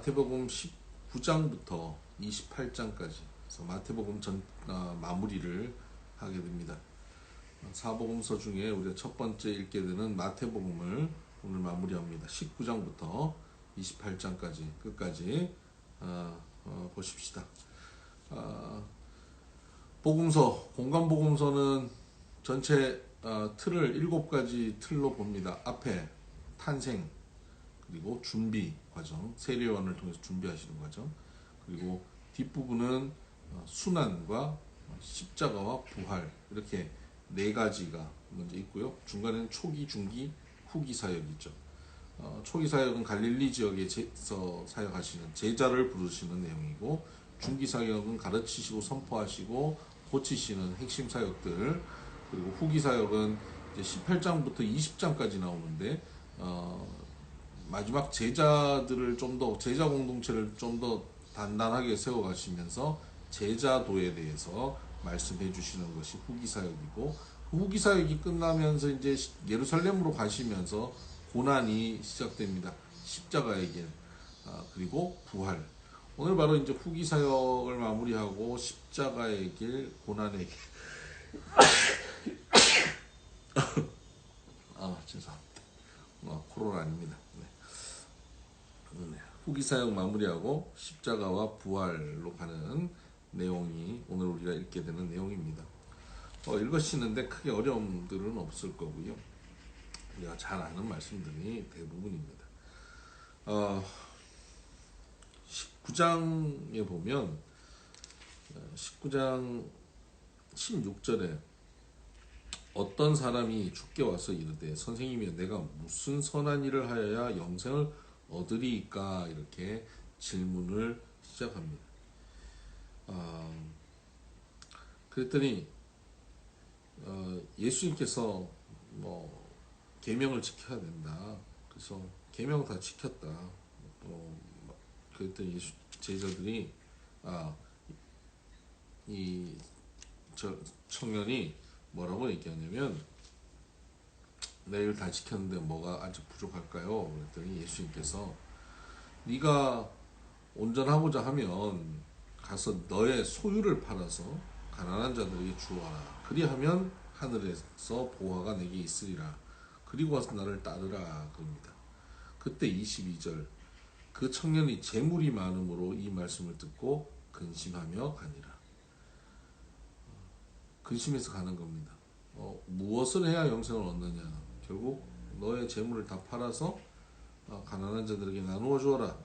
마태복음 19장부터 28장까지 그래서 마태복음 마무리를 하게 됩니다. 사복음서 중에 우리가 첫 번째 읽게 되는 마태복음을 오늘 마무리합니다. 19장부터 28장까지 끝까지 보십시다. 복음서, 공간복음서는 전체 틀을 7가지 틀로 봅니다. 앞에 탄생, 그리고 준비 과정, 세례요한을 통해서 준비하시는 과정, 그리고 뒷부분은 순환과 십자가와 부활, 이렇게 4가지가 먼저 있고요. 중간에는 초기, 중기, 후기 사역이 있죠. 초기 사역은 갈릴리 지역에서 사역하시는 제자를 부르시는 내용이고, 중기 사역은 가르치시고 선포하시고 고치시는 핵심 사역들, 그리고 후기 사역은 이제 18장부터 20장까지 나오는데 마지막 제자들을 좀 더 제자 공동체를 좀 더 단단하게 세워가시면서 제자도에 대해서 말씀해 주시는 것이 후기 사역이고, 후기 사역이 끝나면서 이제 예루살렘으로 가시면서 고난이 시작됩니다. 십자가의 길, 그리고 부활. 오늘 바로 이제 후기 사역을 마무리하고 십자가의 길, 고난의 길. 죄송합니다. 코로나 아닙니다. 네. 후기 사역 마무리하고 십자가와 부활로 가는 내용이 오늘 우리가 읽게 되는 내용입니다. 읽으시는데 크게 어려움들은 없을 거고요. 우리가 잘 아는 말씀들이 대부분입니다. 19장에 보면 19장 16절에 어떤 사람이 주께 와서 이르되 선생님이여 내가 무슨 선한 일을 하여야 영생을 얻으리까, 이렇게 질문을 시작합니다. 그랬더니 예수님께서 계명을 지켜야 된다. 그래서 계명 다 지켰다. 그랬더니 예수 제자들이 이 청년이 뭐라고 얘기하냐면 내일 다 지켰는데 뭐가 아직 부족할까요? 그랬더니 예수님께서 네가 온전하고자 하면 가서 너의 소유를 팔아서 가난한 자들에게 주어라. 그리하면 하늘에서 보화가 내게 있으리라. 그리고 와서 나를 따르라. 그럽니다. 그때 22절 그 청년이 재물이 많음으로 이 말씀을 듣고 근심하며 가니라. 근심해서 가는 겁니다. 무엇을 해야 영생을 얻느냐? 결국 너의 재물을 다 팔아서 가난한 자들에게 나누어 주어라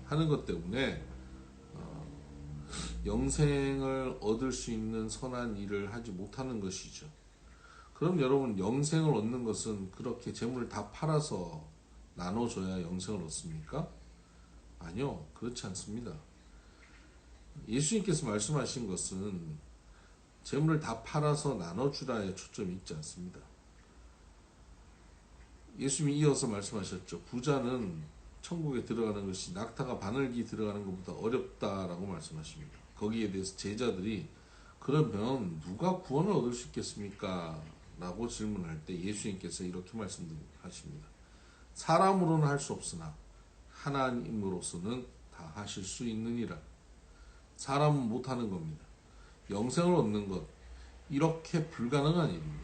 하는 것 때문에 영생을 얻을 수 있는 선한 일을 하지 못하는 것이죠. 그럼 여러분, 영생을 얻는 것은 그렇게 재물을 다 팔아서 나눠줘야 영생을 얻습니까? 아니요, 그렇지 않습니다. 예수님께서 말씀하신 것은 재물을 다 팔아서 나눠주라에 초점이 있지 않습니다. 예수님이 이어서 말씀하셨죠. 부자는 천국에 들어가는 것이 낙타가 바늘기 들어가는 것보다 어렵다라고 말씀하십니다. 거기에 대해서 제자들이 그러면 누가 구원을 얻을 수 있겠습니까? 라고 질문할 때 예수님께서 이렇게 말씀하십니다. 사람으로는 할 수 없으나 하나님으로서는 다 하실 수 있느니라. 사람은 못하는 겁니다. 영생을 얻는 것, 이렇게 불가능한 일입니다.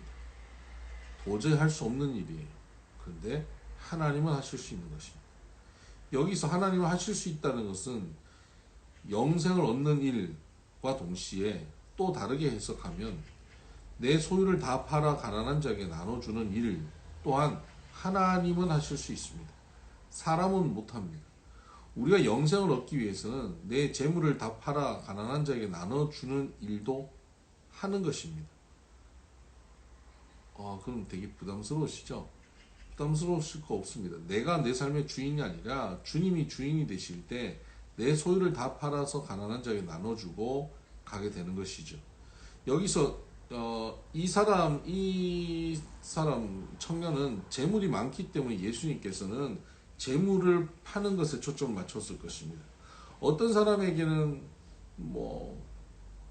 도저히 할 수 없는 일이에요. 그런데 하나님은 하실 수 있는 것입니다. 여기서 하나님은 하실 수 있다는 것은 영생을 얻는 일과 동시에 또 다르게 해석하면 내 소유를 다 팔아 가난한 자에게 나눠주는 일 또한 하나님은 하실 수 있습니다. 사람은 못합니다. 우리가 영생을 얻기 위해서는 내 재물을 다 팔아 가난한 자에게 나눠주는 일도 하는 것입니다. 그럼 되게 부담스러우시죠? 부담스러우실 거 없습니다. 내가 내 삶의 주인이 아니라 주님이 주인이 되실 때 내 소유를 다 팔아서 가난한 자에게 나눠주고 가게 되는 것이죠. 여기서 이 사람 청년은 재물이 많기 때문에 예수님께서는 재물을 파는 것에 초점을 맞췄을 것입니다. 어떤 사람에게는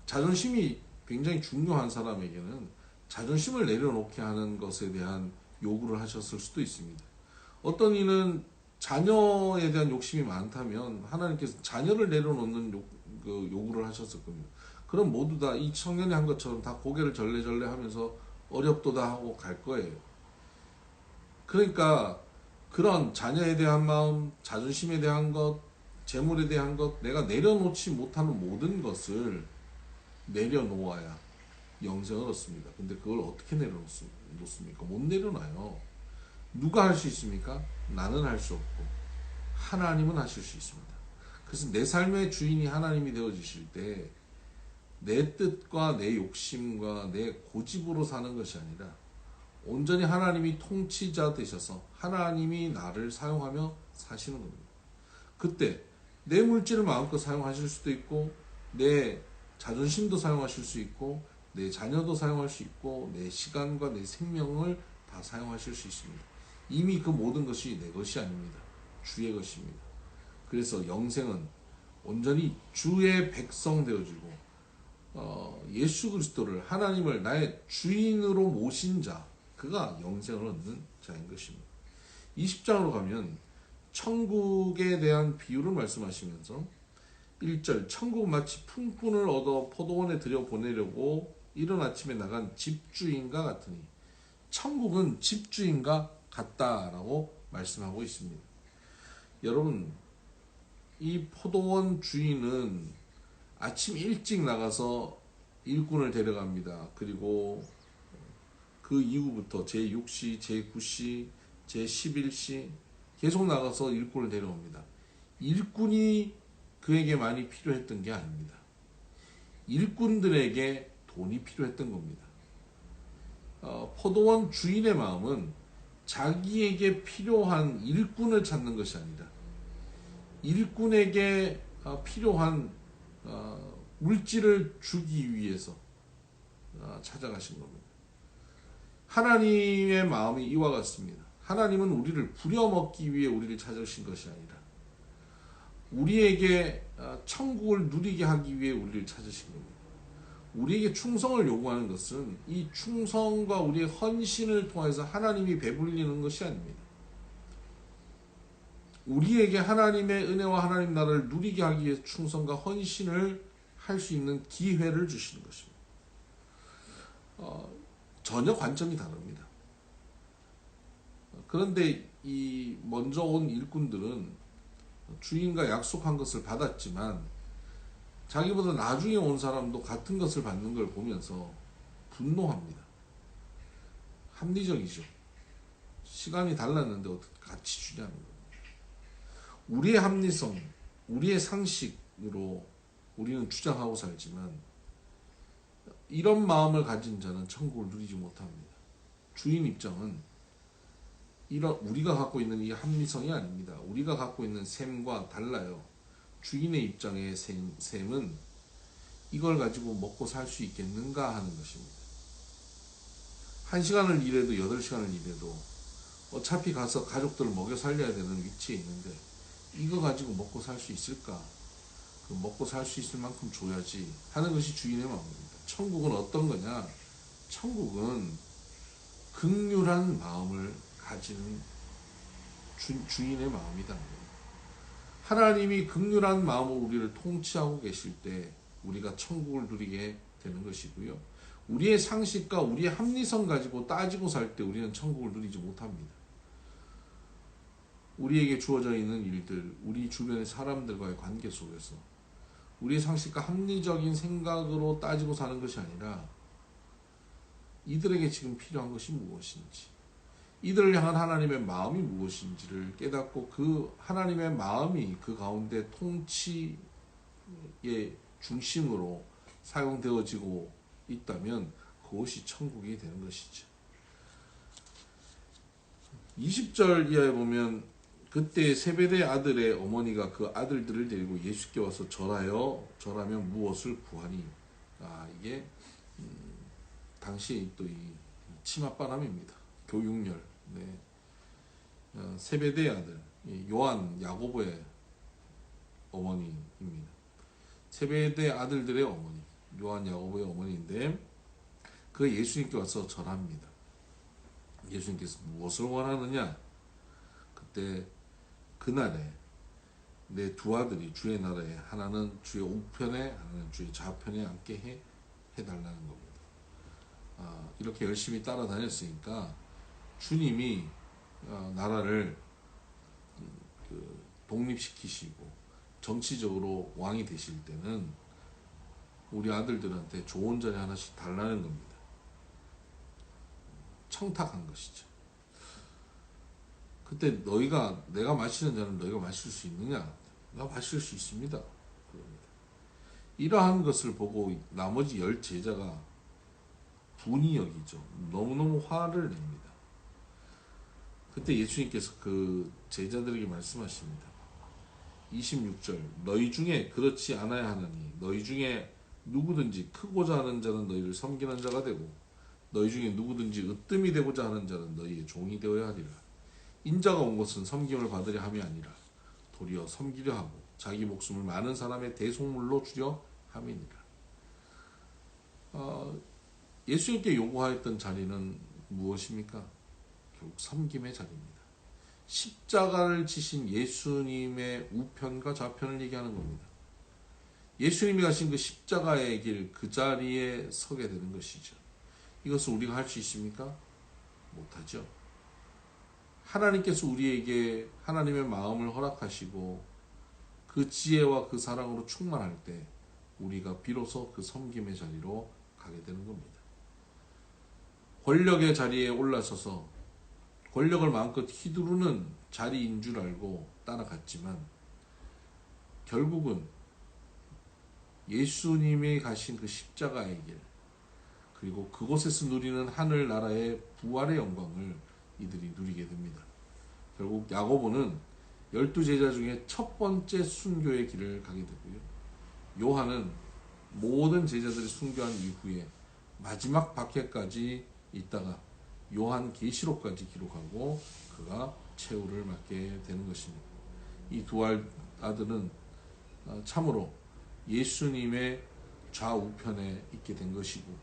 자존심이 굉장히 중요한 사람에게는 자존심을 내려놓게 하는 것에 대한 요구를 하셨을 수도 있습니다. 어떤 이는 자녀에 대한 욕심이 많다면 하나님께서 자녀를 내려놓는 요구를 하셨을 겁니다. 그럼 모두 다 이 청년이 한 것처럼 다 고개를 절레절레 하면서 어렵도다 하고 갈 거예요. 그러니까 그런 자녀에 대한 마음, 자존심에 대한 것, 재물에 대한 것, 내가 내려놓지 못하는 모든 것을 내려놓아야 영생을 얻습니다. 근데 그걸 어떻게 내려놓습니까? 못 내려놔요. 누가 할 수 있습니까? 나는 할 수 없고 하나님은 하실 수 있습니다. 그래서 내 삶의 주인이 하나님이 되어주실 때 내 뜻과 내 욕심과 내 고집으로 사는 것이 아니라 온전히 하나님이 통치자 되셔서 하나님이 나를 사용하며 사시는 겁니다. 그때 내 물질을 마음껏 사용하실 수도 있고 내 자존심도 사용하실 수 있고 내 자녀도 사용할 수 있고 내 시간과 내 생명을 다 사용하실 수 있습니다. 이미 그 모든 것이 내 것이 아닙니다. 주의 것입니다. 그래서 영생은 온전히 주의 백성 되어지고 예수 그리스도를 하나님을 나의 주인으로 모신 자, 그가 영생을 얻는 자인 것입니다. 20장으로 가면 천국에 대한 비유를 말씀하시면서 1절 천국은 마치 품꾼을 얻어 포도원에 들여보내려고 이른 아침에 나간 집주인과 같으니 천국은 집주인과 같다라고 말씀하고 있습니다. 여러분, 이 포도원 주인은 아침 일찍 나가서 일꾼을 데려갑니다. 그리고 그 이후부터 제6시, 제9시, 제11시 계속 나가서 일꾼을 데려옵니다. 일꾼이 그에게 많이 필요했던 게 아닙니다. 일꾼들에게 돈이 필요했던 겁니다. 포도원 주인의 마음은 자기에게 필요한 일꾼을 찾는 것이 아니라 일꾼에게 필요한 물질을 주기 위해서 찾아가신 겁니다. 하나님의 마음이 이와 같습니다. 하나님은 우리를 부려먹기 위해 우리를 찾으신 것이 아니라 우리에게 천국을 누리게 하기 위해 우리를 찾으신 겁니다. 우리에게 충성을 요구하는 것은 이 충성과 우리의 헌신을 통해서 하나님이 배불리는 것이 아닙니다. 우리에게 하나님의 은혜와 하나님 나라를 누리게 하기 위해 충성과 헌신을 할 수 있는 기회를 주시는 것입니다. 전혀 관점이 다릅니다. 그런데 이 먼저 온 일꾼들은 주인과 약속한 것을 받았지만 자기보다 나중에 온 사람도 같은 것을 받는 걸 보면서 분노합니다. 합리적이죠. 시간이 달랐는데 어떻게 같이 주냐는 거예요. 우리의 합리성, 우리의 상식으로 우리는 주장하고 살지만 이런 마음을 가진 자는 천국을 누리지 못합니다. 주인 입장은 우리가 갖고 있는 이 합리성이 아닙니다. 우리가 갖고 있는 셈과 달라요. 주인의 입장의 셈은 이걸 가지고 먹고 살 수 있겠는가 하는 것입니다. 1시간을 일해도 8시간을 일해도 어차피 가서 가족들을 먹여 살려야 되는 위치에 있는데 이거 가지고 먹고 살 수 있을까? 먹고 살 수 있을 만큼 줘야지 하는 것이 주인의 마음입니다. 천국은 어떤 거냐? 천국은 긍휼한 마음을 가지는 주인의 마음이다. 하나님이 긍휼한 마음으로 우리를 통치하고 계실 때 우리가 천국을 누리게 되는 것이고요. 우리의 상식과 우리의 합리성 가지고 따지고 살 때 우리는 천국을 누리지 못합니다. 우리에게 주어져 있는 일들, 우리 주변의 사람들과의 관계 속에서 우리의 상식과 합리적인 생각으로 따지고 사는 것이 아니라 이들에게 지금 필요한 것이 무엇인지, 이들을 향한 하나님의 마음이 무엇인지를 깨닫고 그 하나님의 마음이 그 가운데 통치의 중심으로 사용되어지고 있다면 그것이 천국이 되는 것이죠. 20절 이하에 보면 그때 세베대 아들의 어머니가 그 아들들을 데리고 예수께 와서 절하면 무엇을 구하니? 이게 당시에 또 이 치맛바람입니다. 교육열. 네. 세베대의 아들 요한 야고보의 어머니입니다. 세베대 아들들의 어머니 요한 야고보의 어머니인데 그 예수님께 와서 절합니다. 예수님께서 무엇을 원하느냐? 그때 그날에 내 두 아들이 주의 나라에 하나는 주의 우편에 하나는 주의 좌편에 앉게 해달라는 겁니다. 이렇게 열심히 따라다녔으니까 주님이 나라를 독립시키시고 정치적으로 왕이 되실 때는 우리 아들들한테 좋은 자리 하나씩 달라는 겁니다. 청탁한 것이죠. 그때 내가 마시는 잔은 너희가 마실 수 있느냐? 내가 마실 수 있습니다. 그럽니다. 이러한 것을 보고 나머지 10 제자가 분이 여기죠. 너무너무 화를 냅니다. 그때 예수님께서 그 제자들에게 말씀하십니다. 26절 너희 중에 그렇지 않아야 하나니 너희 중에 누구든지 크고자 하는 자는 너희를 섬기는 자가 되고 너희 중에 누구든지 으뜸이 되고자 하는 자는 너희의 종이 되어야 하리라. 인자가 온 것은 섬김을 받으려 함이 아니라 도리어 섬기려 하고 자기 목숨을 많은 사람의 대속물로 주려 함이니라. 예수님께 요구하였던 자리는 무엇입니까? 결국 섬김의 자리입니다. 십자가를 지신 예수님의 우편과 좌편을 얘기하는 겁니다. 예수님이 가신 그 십자가의 길, 그 자리에 서게 되는 것이죠. 이것을 우리가 할 수 있습니까? 못하죠. 하나님께서 우리에게 하나님의 마음을 허락하시고 그 지혜와 그 사랑으로 충만할 때 우리가 비로소 그 섬김의 자리로 가게 되는 겁니다. 권력의 자리에 올라서서 권력을 마음껏 휘두르는 자리인 줄 알고 따라갔지만 결국은 예수님이 가신 그 십자가의 길 그리고 그곳에서 누리는 하늘나라의 부활의 영광을 이들이 누리게 됩니다. 결국 야고보는 12제자 중에 첫 번째 순교의 길을 가게 되고요. 요한은 모든 제자들이 순교한 이후에 마지막 박해까지 있다가 요한 계시록까지 기록하고 그가 최후를 맞게 되는 것입니다. 이 두 아들은 참으로 예수님의 좌우편에 있게 된 것이고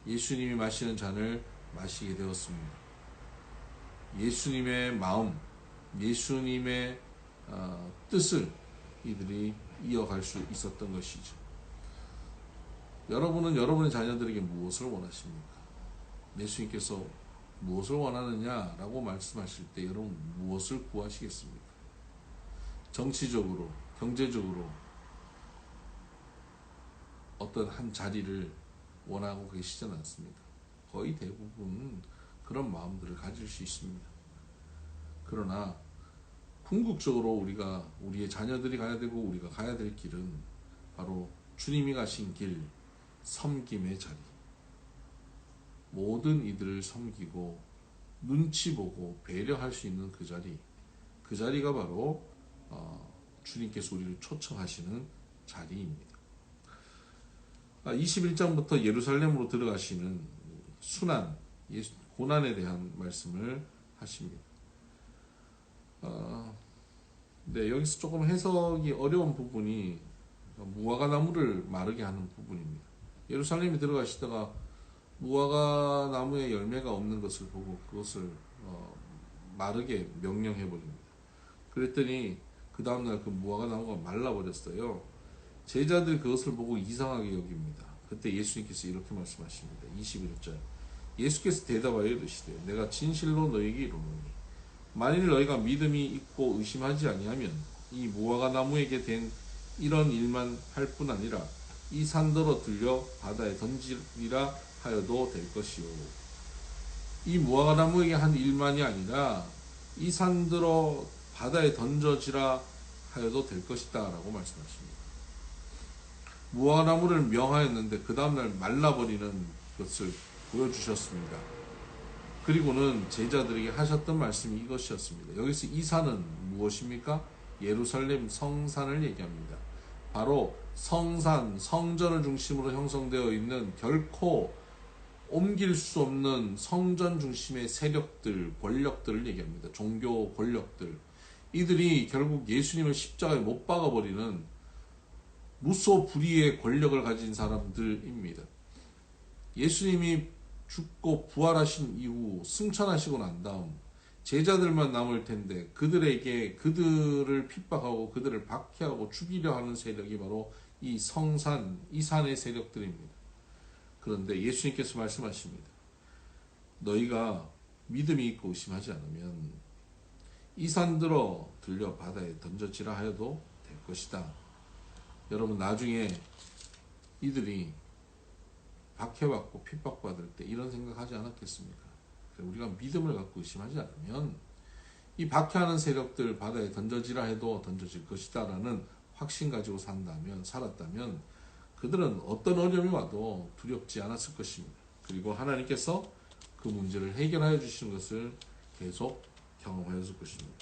예수님이 마시는 잔을 마시게 되었습니다. 예수님의 마음, 예수님의 뜻을 이들이 이어갈 수 있었던 것이죠. 여러분은 여러분의 자녀들에게 무엇을 원하십니까? 예수님께서 무엇을 원하느냐라고 말씀하실 때 여러분 무엇을 구하시겠습니까? 정치적으로, 경제적으로 어떤 한 자리를 원하고 계시지 않습니다. 거의 대부분 그런 마음들을 가질 수 있습니다. 그러나 궁극적으로 우리가 우리의 자녀들이 가야 되고 우리가 가야 될 길은 바로 주님이 가신 길, 섬김의 자리. 모든 이들을 섬기고 눈치 보고 배려할 수 있는 그 자리, 그 자리가 바로 주님께서 우리를 초청하시는 자리입니다. 21장부터 예루살렘으로 들어가시는 순환, 고난에 대한 말씀을 하십니다. 네, 여기서 조금 해석이 어려운 부분이 무화과 나무를 마르게 하는 부분입니다. 예루살렘에 들어가시다가 무화과 나무에 열매가 없는 것을 보고 그것을 마르게 명령해 버립니다. 그랬더니 그 다음날 그 무화과 나무가 말라버렸어요. 제자들이 그것을 보고 이상하게 여깁니다. 그때 예수님께서 이렇게 말씀하십니다. 21절 예수께서 대답하여 이르시되 내가 진실로 너희에게 이르노니 만일 너희가 믿음이 있고 의심하지 아니하면 이 무화과 나무에게 된 이런 일만 할 뿐 아니라 이 산더러 들려 바다에 던지리라 하여도 될 것이요. 이 무화과 나무에게 한 일만이 아니라 이 산더러 바다에 던져지라 하여도 될 것이다 라고 말씀하십니다. 무화과 나무를 명하였는데 그 다음날 말라버리는 것을 보여주셨습니다. 그리고는 제자들에게 하셨던 말씀이 이것이었습니다. 여기서 이 산은 무엇입니까? 예루살렘 성산을 얘기합니다. 바로 성산, 성전을 중심으로 형성되어 있는 결코 옮길 수 없는 성전 중심의 세력들, 권력들을 얘기합니다. 종교 권력들. 이들이 결국 예수님을 십자가에 못 박아버리는 무소불위의 권력을 가진 사람들입니다. 예수님이 죽고 부활하신 이후 승천하시고 난 다음 제자들만 남을 텐데 그들을 핍박하고 그들을 박해하고 죽이려 하는 세력이 바로 이 성산, 이 산의 세력들입니다. 그런데 예수님께서 말씀하십니다. 너희가 믿음이 있고 의심하지 않으면 이 산 들려 바다에 던져지라 하여도 될 것이다. 여러분, 나중에 이들이 박해받고 핍박받을 때 이런 생각하지 않았겠습니까? 우리가 믿음을 갖고 의심하지 않으면 이 박해하는 세력들 바다에 던져지라 해도 던져질 것이다 라는 확신 가지고 살았다면 그들은 어떤 어려움이 와도 두렵지 않았을 것입니다. 그리고 하나님께서 그 문제를 해결하여 주시는 것을 계속 경험하였을 것입니다.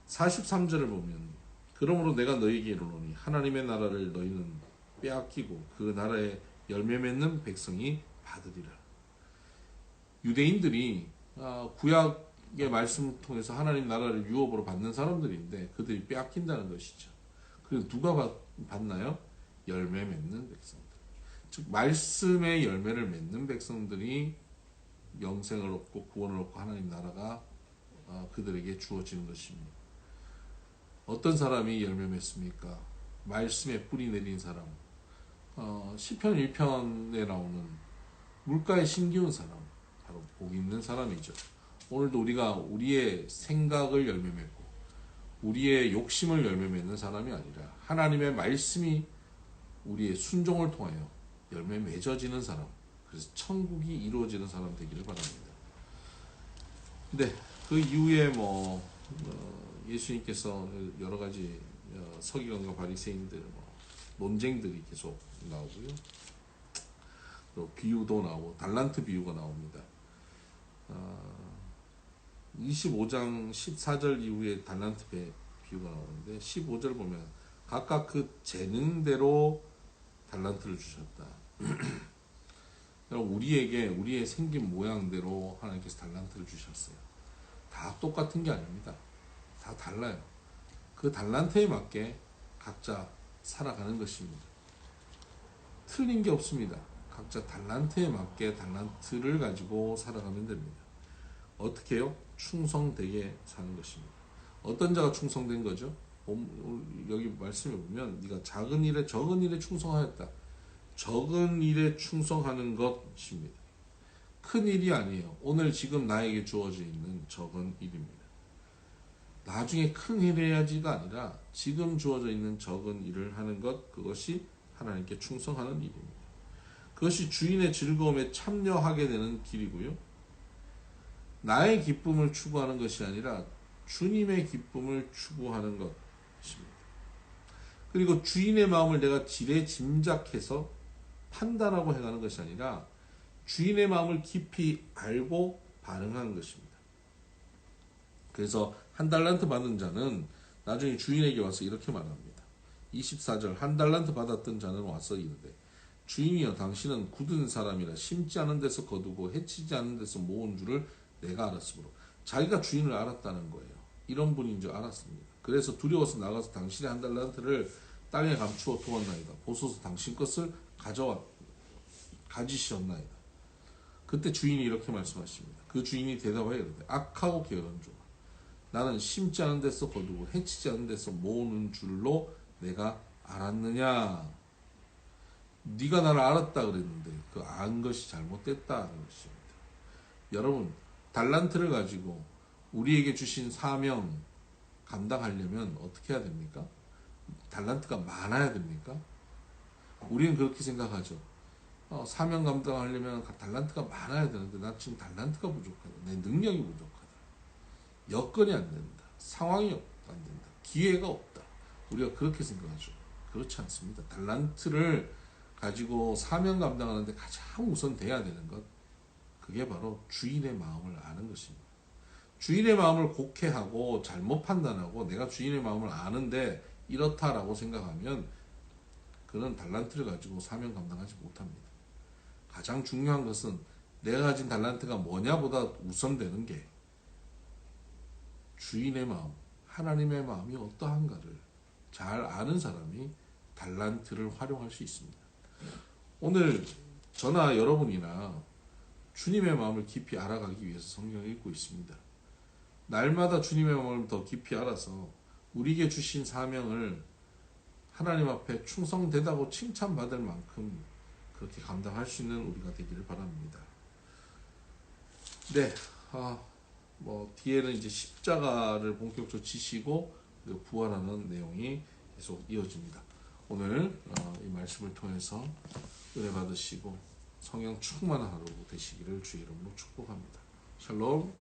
43절을 보면 그러므로 내가 너희에게 이르노니 하나님의 나라를 너희는 빼앗기고 그 나라에 열매 맺는 백성이 받으리라. 유대인들이 구약의 말씀을 통해서 하나님 나라를 유업으로 받는 사람들인데 그들이 빼앗긴다는 것이죠. 그리고 누가 받나요? 열매 맺는 백성들. 즉 말씀의 열매를 맺는 백성들이 영생을 얻고 구원을 얻고 하나님 나라가 그들에게 주어지는 것입니다. 어떤 사람이 열매 맺습니까? 말씀에 뿌리 내린 사람. 시편 1편에 나오는 물가에 심기운 사람, 바로 복 있는 사람이죠. 오늘도 우리가 우리의 생각을 열매 맺고 우리의 욕심을 열매 맺는 사람이 아니라 하나님의 말씀이 우리의 순종을 통하여 열매 맺어지는 사람, 그래서 천국이 이루어지는 사람 되기를 바랍니다. 근데 그 이후에 예수님께서 여러 가지 서기관과 바리새인들 논쟁들이 계속 나오고요. 또 비유도 나오고 달란트 비유가 나옵니다. 25장 14절 이후에 달란트 비유가 나오는데 15절 보면 각각 그 재능대로 달란트를 주셨다. 우리에게 우리의 생긴 모양대로 하나님께서 달란트를 주셨어요. 다 똑같은 게 아닙니다. 다 달라요. 그 달란트에 맞게 각자 살아가는 것입니다. 틀린 게 없습니다. 각자 달란트에 맞게 달란트를 가지고 살아가면 됩니다. 어떻게 해요? 충성되게 사는 것입니다. 어떤 자가 충성된 거죠? 여기 말씀해 보면 네가 작은 일에 적은 일에 충성하였다. 적은 일에 충성하는 것입니다. 큰 일이 아니에요. 오늘 지금 나에게 주어져 있는 적은 일입니다. 나중에 큰 일을 해야지가 아니라 지금 주어져 있는 적은 일을 하는 것, 그것이 하나님께 충성하는 일입니다. 그것이 주인의 즐거움에 참여하게 되는 길이고요. 나의 기쁨을 추구하는 것이 아니라 주님의 기쁨을 추구하는 것입니다. 그리고 주인의 마음을 내가 지레 짐작해서 판단하고 행하는 것이 아니라 주인의 마음을 깊이 알고 반응하는 것입니다. 그래서 한 달란트 받은 자는 나중에 주인에게 와서 이렇게 말합니다. 24절 한 달란트 받았던 자는 와서 이르되 주인이여 당신은 굳은 사람이라 심지 않은 데서 거두고 해치지 않은 데서 모은 줄을 내가 알았으므로 자기가 주인을 알았다는 거예요. 이런 분인 줄 알았습니다. 그래서 두려워서 나가서 당신의 한 달란트를 땅에 감추어 두었나이다. 보소서 당신 것을 가지시었나이다. 그때 주인이 이렇게 말씀하십니다. 그 주인이 대답하여 이르되 악하고 게으른 종아 나는 심지 않은 데서 거두고 해치지 않은 데서 모으는 줄로 내가 알았느냐. 네가 나를 알았다 그랬는데 그 안 것이 잘못됐다는 것입니다. 여러분 달란트를 가지고 우리에게 주신 사명 감당하려면 어떻게 해야 됩니까? 달란트가 많아야 됩니까? 우리는 그렇게 생각하죠. 사명 감당하려면 달란트가 많아야 되는데 난 지금 달란트가 부족하다. 내 능력이 부족하다. 여건이 안 된다. 상황이 안 된다. 기회가 없다. 우리가 그렇게 생각하죠. 그렇지 않습니다. 달란트를 가지고 사명 감당하는데 가장 우선 돼야 되는 것, 그게 바로 주인의 마음을 아는 것입니다. 주인의 마음을 곡해하고 잘못 판단하고 내가 주인의 마음을 아는데 이렇다라고 생각하면 그는 달란트를 가지고 사명 감당하지 못합니다. 가장 중요한 것은 내가 가진 달란트가 뭐냐보다 우선되는 게 주인의 마음, 하나님의 마음이 어떠한가를 잘 아는 사람이 달란트를 활용할 수 있습니다. 오늘 저나 여러분이나 주님의 마음을 깊이 알아가기 위해서 성경을 읽고 있습니다. 날마다 주님의 마음을 더 깊이 알아서 우리에게 주신 사명을 하나님 앞에 충성되다고 칭찬받을 만큼 그렇게 감당할 수 있는 우리가 되기를 바랍니다. 네, 뒤에는 이제 십자가를 본격적으로 지시고 그리고 부활하는 내용이 계속 이어집니다. 오늘 이 말씀을 통해서 은혜 받으시고 성령 충만한 하루 되시기를 주의 이름으로 축복합니다. 샬롬.